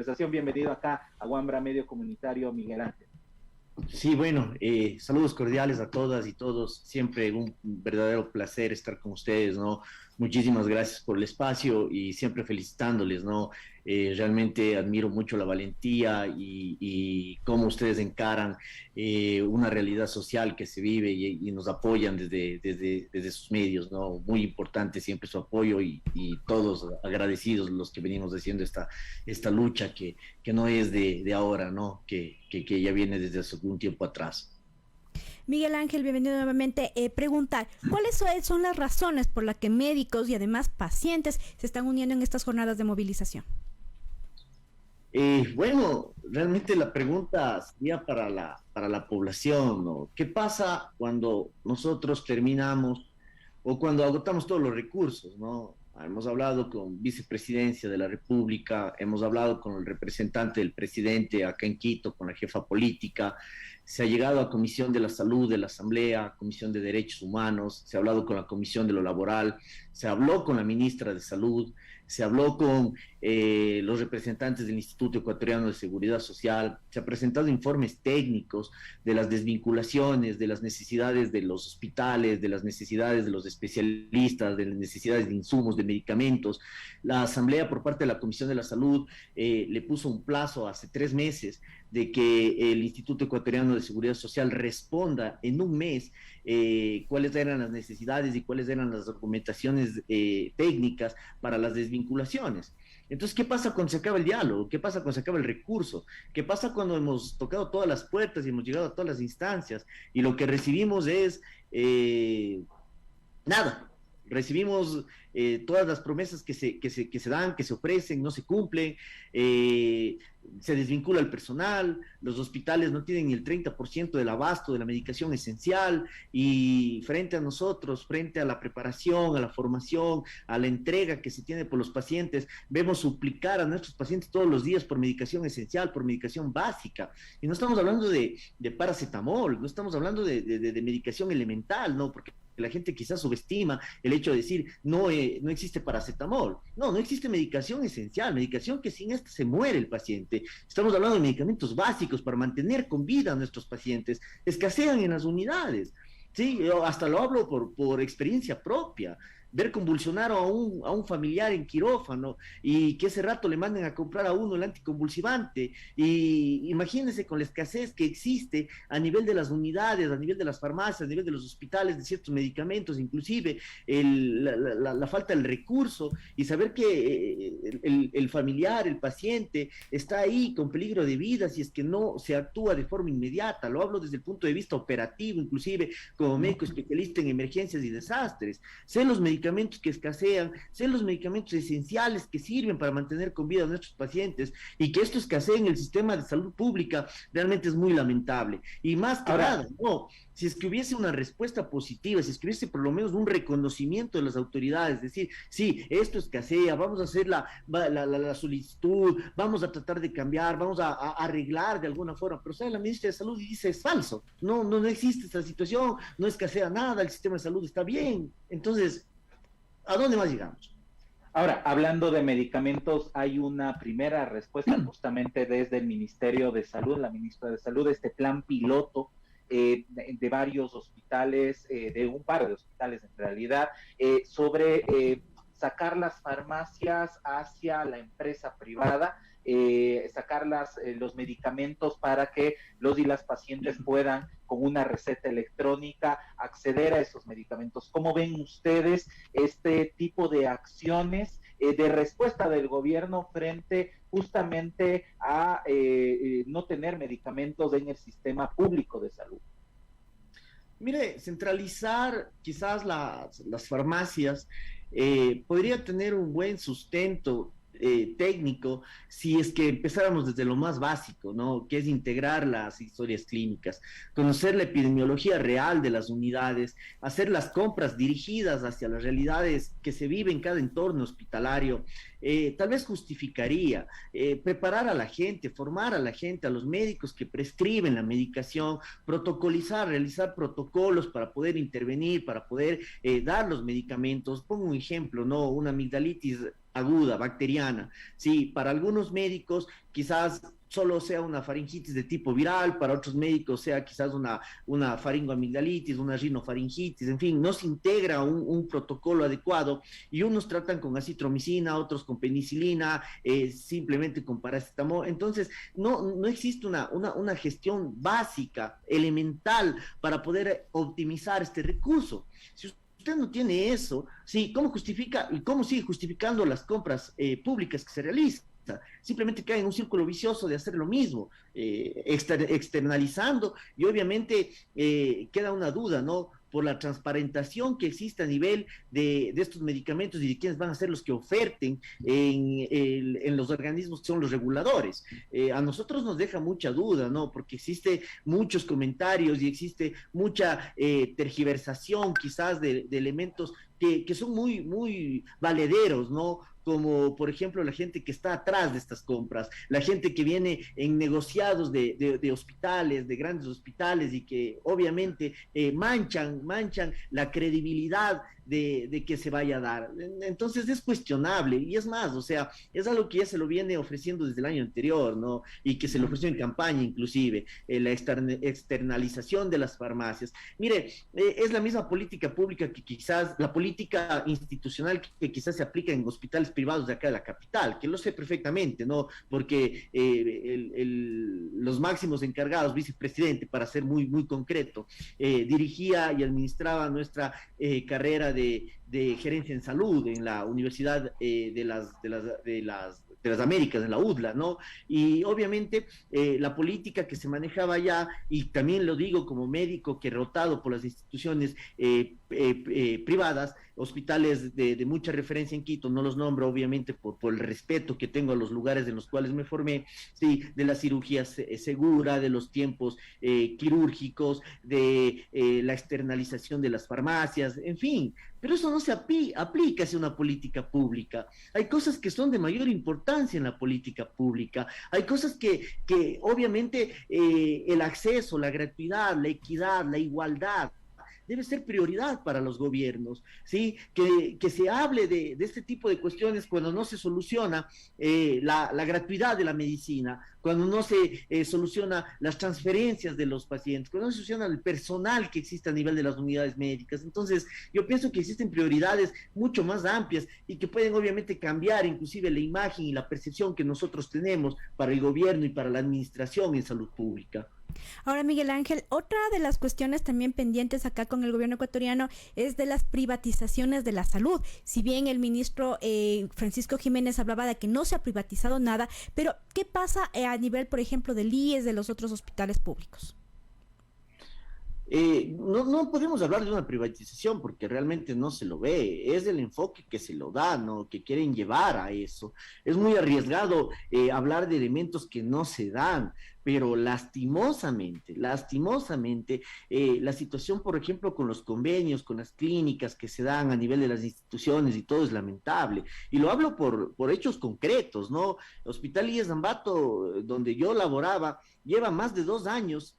conversación. Bienvenido acá a Wambra Medio Comunitario, Miguel Ángel. Sí, bueno, saludos cordiales a todas y todos. Siempre un verdadero placer estar con ustedes, ¿no? Muchísimas gracias por el espacio y siempre felicitándoles, ¿no? Realmente admiro mucho la valentía y cómo ustedes encaran una realidad social que se vive y nos apoyan desde sus medios, ¿no? Muy importante siempre su apoyo y todos agradecidos los que venimos haciendo esta lucha que no es de ahora, ¿no? Que ya viene desde hace algún tiempo atrás. Miguel Ángel, bienvenido nuevamente. Preguntar, ¿cuáles son las razones por las que médicos y además pacientes se están uniendo en estas jornadas de movilización? Bueno, realmente la pregunta sería para la población, ¿no? ¿Qué pasa cuando nosotros terminamos o cuando agotamos todos los recursos, ¿no? Hemos hablado con vicepresidencia de la República, hemos hablado con el representante del presidente acá en Quito, con la jefa política, se ha llegado a Comisión de la Salud de la Asamblea, Comisión de Derechos Humanos, se ha hablado con la Comisión de lo Laboral, se habló con la ministra de Salud, se habló con los representantes del Instituto Ecuatoriano de Seguridad Social, se han presentado informes técnicos de las desvinculaciones, de las necesidades de los hospitales, de las necesidades de los especialistas, de las necesidades de insumos, de medicamentos. La Asamblea, por parte de la Comisión de la Salud, le puso un plazo hace 3 meses de que el Instituto Ecuatoriano de Seguridad Social responda en un mes cuáles eran las necesidades y cuáles eran las argumentaciones técnicas para las desvinculaciones. Entonces, ¿qué pasa cuando se acaba el diálogo? ¿Qué pasa cuando se acaba el recurso? ¿Qué pasa cuando hemos tocado todas las puertas y hemos llegado a todas las instancias y lo que recibimos es nada? Recibimos todas las promesas que se dan, que se ofrecen, no se cumplen, se desvincula el personal, los hospitales no tienen ni el 30% del abasto de la medicación esencial y frente a nosotros, frente a la preparación, a la formación, a la entrega que se tiene por los pacientes, vemos suplicar a nuestros pacientes todos los días por medicación esencial, por medicación básica. Y no estamos hablando de paracetamol, no estamos hablando de medicación elemental, ¿no? Porque la gente quizás subestima el hecho de decir no existe paracetamol. No existe medicación esencial, medicación que sin esta se muere el paciente. Estamos hablando de medicamentos básicos para mantener con vida a nuestros pacientes. Escasean en las unidades. Sí, yo hasta lo hablo por experiencia propia. Ver convulsionar a un familiar en quirófano y que ese rato le manden a comprar a uno el anticonvulsivante. Y imagínense con la escasez que existe a nivel de las unidades, a nivel de las farmacias, a nivel de los hospitales, de ciertos medicamentos, inclusive la falta del recurso y saber que el familiar, el paciente, está ahí con peligro de vida si es que no se actúa de forma inmediata. Lo hablo desde el punto de vista operativo, inclusive como médico especialista en emergencias y desastres. Sé los medicamentos que escasean, sé los medicamentos esenciales que sirven para mantener con vida a nuestros pacientes y que esto escasee en el sistema de salud pública realmente es muy lamentable. Y más que nada, no, si es que hubiese una respuesta positiva, si es que hubiese por lo menos un reconocimiento de las autoridades, decir, sí, esto escasea, vamos a hacer la solicitud, vamos a tratar de cambiar, vamos a arreglar de alguna forma, pero sale la ministra de Salud y dice, es falso, no existe esta situación, no escasea nada, el sistema de salud está bien. Entonces, ¿a dónde más llegamos? Ahora, hablando de medicamentos, hay una primera respuesta justamente desde el Ministerio de Salud, la ministra de Salud, este plan piloto de varios hospitales, de un par de hospitales en realidad, sobre sacar las farmacias hacia la empresa privada, sacar los medicamentos para que los y las pacientes puedan con una receta electrónica acceder a esos medicamentos. ¿Cómo ven ustedes este tipo de acciones de respuesta del gobierno frente justamente a no tener medicamentos en el sistema público de salud? Mire, centralizar quizás las farmacias podría tener un buen sustento técnico si es que empezáramos desde lo más básico, ¿no? Que es integrar las historias clínicas, conocer la epidemiología real de las unidades, hacer las compras dirigidas hacia las realidades que se viven en cada entorno hospitalario, tal vez justificaría preparar a la gente, formar a la gente, a los médicos que prescriben la medicación, protocolizar, realizar protocolos para poder intervenir, para poder dar los medicamentos. Pongo un ejemplo, ¿no? Una amigdalitis aguda, bacteriana. Sí, para algunos médicos quizás solo sea una faringitis de tipo viral, para otros médicos sea quizás una faringoamigdalitis, una rinofaringitis, en fin, no se integra un protocolo adecuado y unos tratan con acitromicina, otros con penicilina, simplemente con paracetamol. Entonces, no existe una gestión básica, elemental, para poder optimizar este recurso. Si usted no tiene eso, sí, ¿cómo justifica y cómo sigue justificando las compras públicas que se realizan? Simplemente cae en un círculo vicioso de hacer lo mismo, externalizando, y obviamente queda una duda, ¿no? Por la transparentación que existe a nivel de estos medicamentos y de quiénes van a ser los que oferten en los organismos que son los reguladores. A nosotros nos deja mucha duda, ¿no? Porque existe muchos comentarios y existe mucha tergiversación quizás de elementos que son muy valederos, ¿no? Como por ejemplo la gente que está atrás de estas compras, la gente que viene en negociados de hospitales, de grandes hospitales, y que obviamente manchan la credibilidad de que se vaya a dar. Entonces es cuestionable, y es más, o sea, es algo que ya se lo viene ofreciendo desde el año anterior, ¿no? Y que se lo ofreció en campaña inclusive, la externalización de las farmacias. Mire, es la misma política pública que quizás, la política institucional que quizás se aplica en hospitales privados de acá de la capital, que lo sé perfectamente, ¿no? Porque los máximos encargados, vicepresidente, para ser muy concreto, dirigía y administraba nuestra carrera de gerencia en salud en la Universidad de las Américas, en la UDLA, ¿no? Y obviamente la política que se manejaba allá, y también lo digo como médico que he rotado por las instituciones privadas, hospitales de mucha referencia en Quito, no los nombro obviamente por el respeto que tengo a los lugares en los cuales me formé, sí, de la cirugía segura, de los tiempos quirúrgicos, de la externalización de las farmacias, en fin, pero eso no se aplica hacia una política pública. Hay cosas que son de mayor importancia en la política pública, hay cosas que obviamente el acceso, la gratuidad, la equidad, la igualdad, debe ser prioridad para los gobiernos, ¿sí? Que se hable de este tipo de cuestiones cuando no se soluciona la gratuidad de la medicina, cuando no se soluciona las transferencias de los pacientes, cuando no se soluciona el personal que existe a nivel de las unidades médicas. Entonces, yo pienso que existen prioridades mucho más amplias y que pueden obviamente cambiar inclusive la imagen y la percepción que nosotros tenemos para el gobierno y para la administración en salud pública. Ahora, Miguel Ángel, otra de las cuestiones también pendientes acá con el gobierno ecuatoriano es de las privatizaciones de la salud. Si bien el ministro Francisco Jiménez hablaba de que no se ha privatizado nada, pero ¿qué pasa a nivel, por ejemplo, del IES, de los otros hospitales públicos? No podemos hablar de una privatización porque realmente no se lo ve, es el enfoque que se lo da, ¿no? Que quieren llevar a eso. Es muy arriesgado hablar de elementos que no se dan, pero lastimosamente, la situación, por ejemplo, con los convenios, con las clínicas que se dan a nivel de las instituciones y todo es lamentable. Y lo hablo por hechos concretos, ¿no? Hospital IES Ambato, donde yo laboraba, lleva más de 2 años,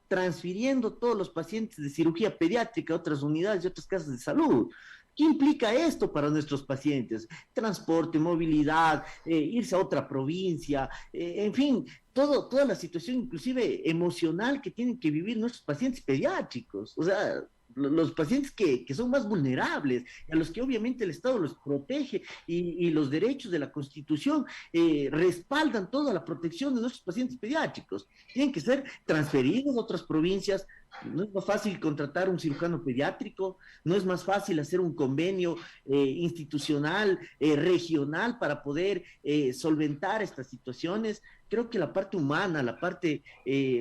transfiriendo todos los pacientes de cirugía pediátrica a otras unidades y otras casas de salud. ¿Qué implica esto para nuestros pacientes? Transporte, movilidad, irse a otra provincia, en fin, toda la situación inclusive emocional que tienen que vivir nuestros pacientes pediátricos. O sea, los pacientes que son más vulnerables, a los que obviamente el Estado los protege y los derechos de la Constitución respaldan toda la protección de nuestros pacientes pediátricos. Tienen que ser transferidos a otras provincias. No es más fácil contratar un cirujano pediátrico, no es más fácil hacer un convenio institucional, regional, para poder solventar estas situaciones. Creo que la parte humana, la parte,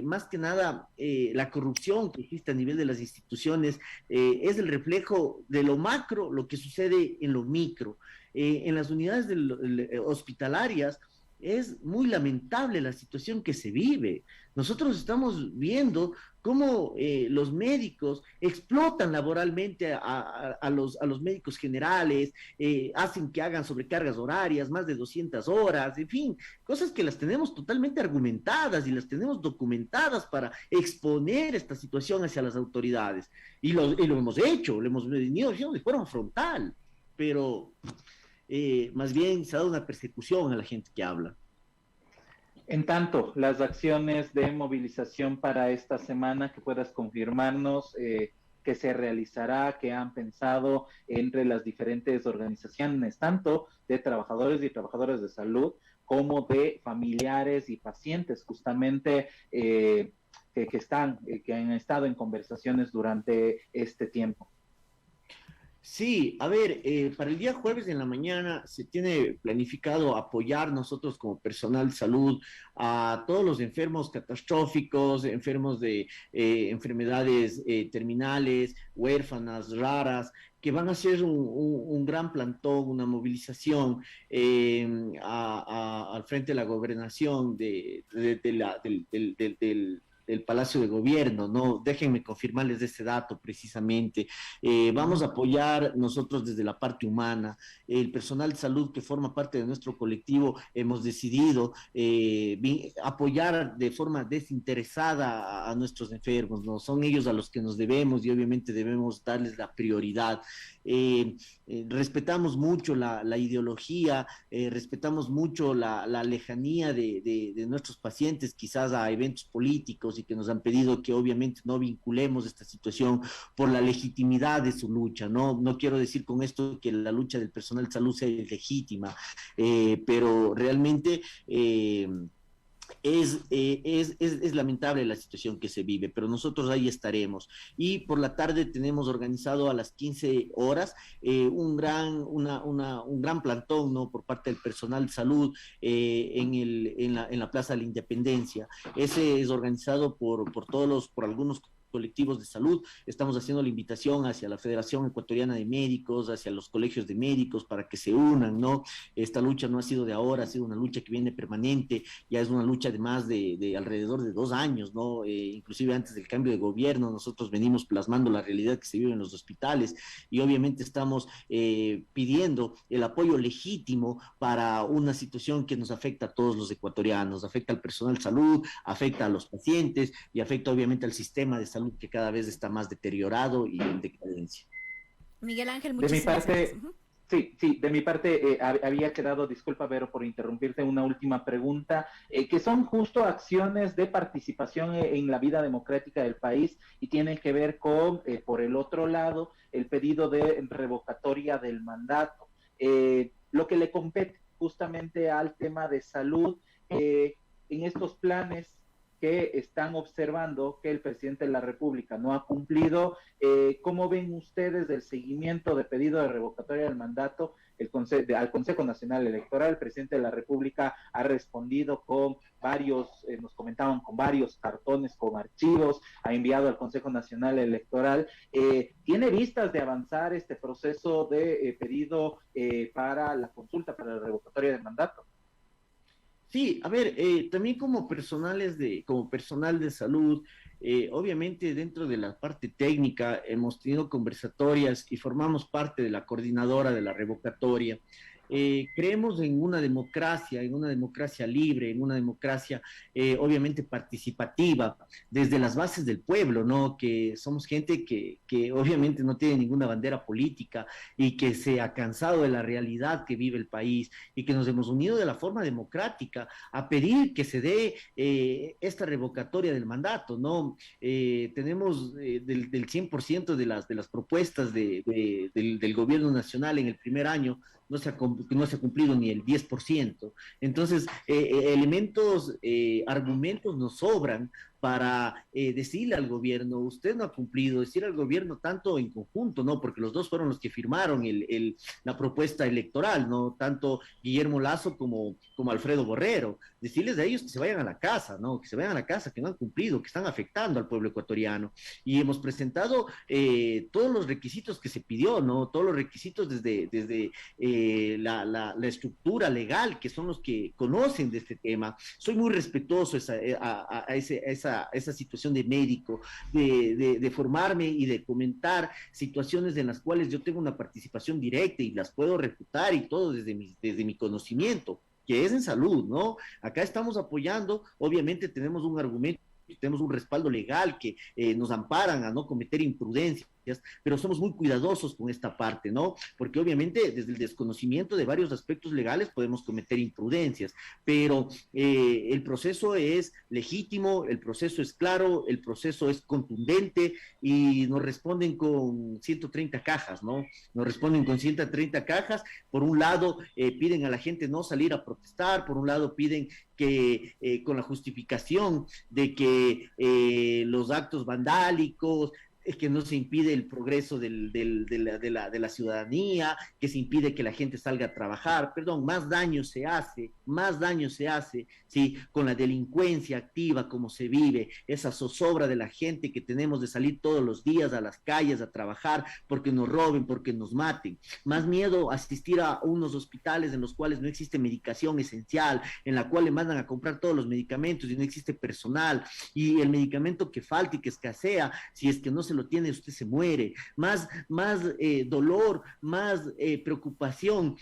más que nada, la corrupción que existe a nivel de las instituciones, es el reflejo de lo macro, lo que sucede en lo micro. En las unidades hospitalarias, es muy lamentable la situación que se vive. Nosotros estamos viendo cómo los médicos explotan laboralmente a los médicos generales, hacen que hagan sobrecargas horarias, más de 200 horas, en fin, cosas que las tenemos totalmente argumentadas y las tenemos documentadas para exponer esta situación hacia las autoridades. Y lo hemos hecho, lo hemos venido haciendo de forma frontal, pero más bien se ha dado una persecución a la gente que habla. En tanto, las acciones de movilización para esta semana, que puedas confirmarnos que se realizará, que han pensado entre las diferentes organizaciones, tanto de trabajadores y trabajadoras de salud, como de familiares y pacientes, justamente que han estado en conversaciones durante este tiempo. Sí, a ver, para el día jueves en la mañana se tiene planificado apoyar nosotros como personal de salud a todos los enfermos catastróficos, enfermos de enfermedades terminales, huérfanas, raras, que van a hacer un gran plantón, una movilización al frente de la gobernación del Palacio de Gobierno, ¿no? Déjenme confirmarles ese dato precisamente. Vamos a apoyar nosotros desde la parte humana, el personal de salud que forma parte de nuestro colectivo, hemos decidido apoyar de forma desinteresada a nuestros enfermos, ¿no? Son ellos a los que nos debemos y obviamente debemos darles la prioridad. Respetamos mucho la ideología, respetamos mucho la lejanía de nuestros pacientes quizás a eventos políticos y que nos han pedido que obviamente no vinculemos esta situación por la legitimidad de su lucha, ¿no? No quiero decir con esto que la lucha del personal de salud sea ilegítima, pero realmente es lamentable la situación que se vive, pero nosotros ahí estaremos. Y por la tarde tenemos organizado a las 15 horas un gran plantón, ¿no? Por parte del personal de salud en la Plaza de la Independencia. Ese es organizado por algunos colectivos de salud. Estamos haciendo la invitación hacia la Federación Ecuatoriana de Médicos, hacia los colegios de médicos para que se unan, ¿no? Esta lucha no ha sido de ahora, ha sido una lucha que viene permanente, ya es una lucha de más de alrededor de 2 años, ¿no? Inclusive antes del cambio de gobierno nosotros venimos plasmando la realidad que se vive en los hospitales y obviamente estamos pidiendo el apoyo legítimo para una situación que nos afecta a todos los ecuatorianos, afecta al personal de salud, afecta a los pacientes y afecta obviamente al sistema de salud que cada vez está más deteriorado y en decadencia. Miguel Ángel, muchísimas gracias. Sí, de mi parte había quedado, disculpa Vero por interrumpirte, una última pregunta, que son justo acciones de participación en la vida democrática del país y tienen que ver con, por el otro lado, el pedido de revocatoria del mandato. Lo que le compete justamente al tema de salud, en estos planes que están observando que el presidente de la República no ha cumplido. ¿Cómo ven ustedes el seguimiento de pedido de revocatoria del mandato al Consejo Nacional Electoral? El presidente de la República ha respondido con varios, nos comentaban, con varios cartones, con archivos, ha enviado al Consejo Nacional Electoral. ¿Tiene vistas de avanzar este proceso de pedido para la consulta, para la revocatoria del mandato? Sí, a ver, también como personal de salud, obviamente dentro de la parte técnica hemos tenido conversatorias y formamos parte de la coordinadora de la revocatoria. Creemos en una democracia libre, en una democracia obviamente participativa, desde las bases del pueblo, ¿no? Que somos gente que obviamente no tiene ninguna bandera política y que se ha cansado de la realidad que vive el país y que nos hemos unido de la forma democrática a pedir que se dé esta revocatoria del mandato, ¿no? Tenemos del 100% de las propuestas del gobierno nacional en el primer año, no se ha cumplido ni el 10%. Entonces, argumentos nos sobran para decirle al gobierno, usted no ha cumplido, decirle al gobierno tanto en conjunto, ¿no? Porque los dos fueron los que firmaron la propuesta electoral, ¿no? Tanto Guillermo Lasso como Alfredo Borrero, decirles a ellos que se vayan a la casa, ¿no? Que se vayan a la casa, que no han cumplido, que están afectando al pueblo ecuatoriano. Y hemos presentado todos los requisitos que se pidió, ¿no? Todos los requisitos desde la estructura legal, que son los que conocen de este tema. Soy muy respetuoso a esa situación de médico, de formarme y de comentar situaciones en las cuales yo tengo una participación directa y las puedo refutar y todo desde mi conocimiento, que es en salud, ¿no? Acá estamos apoyando, obviamente tenemos un argumento, tenemos un respaldo legal que nos amparan a no cometer imprudencias, pero somos muy cuidadosos con esta parte, ¿no? Porque obviamente desde el desconocimiento de varios aspectos legales podemos cometer imprudencias, pero el proceso es legítimo, el proceso es claro, el proceso es contundente y nos responden con 130 cajas, ¿no? Nos responden con 130 cajas. Por un lado, piden a la gente no salir a protestar, por un lado piden que con la justificación de que los actos vandálicos, que no se impide el progreso de la ciudadanía, que se impide que la gente salga a trabajar, perdón, más daño se hace, ¿sí? Con la delincuencia activa, como se vive, esa zozobra de la gente que tenemos de salir todos los días a las calles a trabajar porque nos roben, porque nos maten, más miedo a asistir a unos hospitales en los cuales no existe medicación esencial, en la cual le mandan a comprar todos los medicamentos y no existe personal, y el medicamento que falta y que escasea, si es que no se lo tiene, usted se muere, más dolor, más preocupación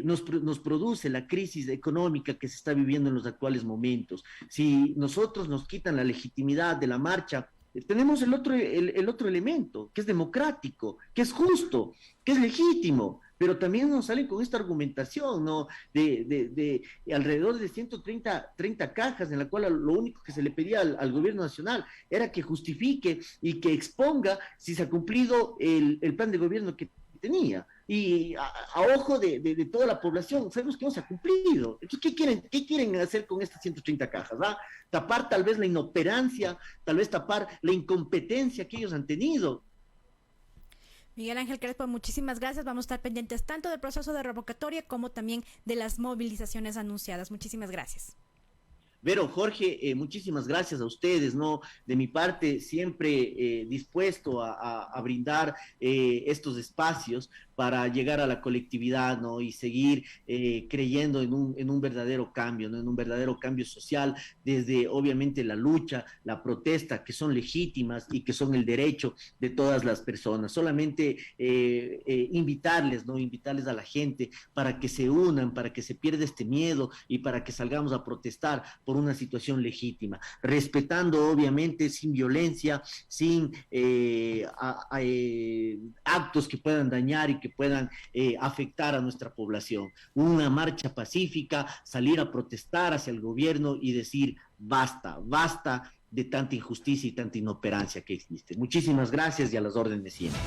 nos produce la crisis económica que se está viviendo en los actuales momentos. Si nosotros nos quitan la legitimidad de la marcha, tenemos el otro elemento, que es democrático, que es justo, que es legítimo, pero también nos salen con esta argumentación, ¿no? De alrededor de 130 cajas, en la cual lo único que se le pedía al gobierno nacional era que justifique y que exponga si se ha cumplido el plan de gobierno que tenía. Y a ojo de toda la población, sabemos que no se ha cumplido. Entonces, ¿qué quieren hacer con estas 130 cajas? ¿Va? Tapar tal vez la inoperancia, tal vez tapar la incompetencia que ellos han tenido. Miguel Ángel Crespo, muchísimas gracias. Vamos a estar pendientes tanto del proceso de revocatoria como también de las movilizaciones anunciadas. Muchísimas gracias. Vero, Jorge, muchísimas gracias a ustedes, ¿no? De mi parte, siempre dispuesto a brindar estos espacios para llegar a la colectividad, ¿no? Y seguir creyendo en un verdadero cambio, ¿no? En un verdadero cambio social, desde obviamente la lucha, la protesta, que son legítimas y que son el derecho de todas las personas. Solamente invitarles, ¿no? Invitarles a la gente para que se unan, para que se pierda este miedo y para que salgamos a protestar por una situación legítima, respetando obviamente sin violencia, sin actos que puedan dañar y que puedan afectar a nuestra población. Una marcha pacífica, salir a protestar hacia el gobierno y decir basta, basta de tanta injusticia y tanta inoperancia que existe. Muchísimas gracias y a las órdenes siempre.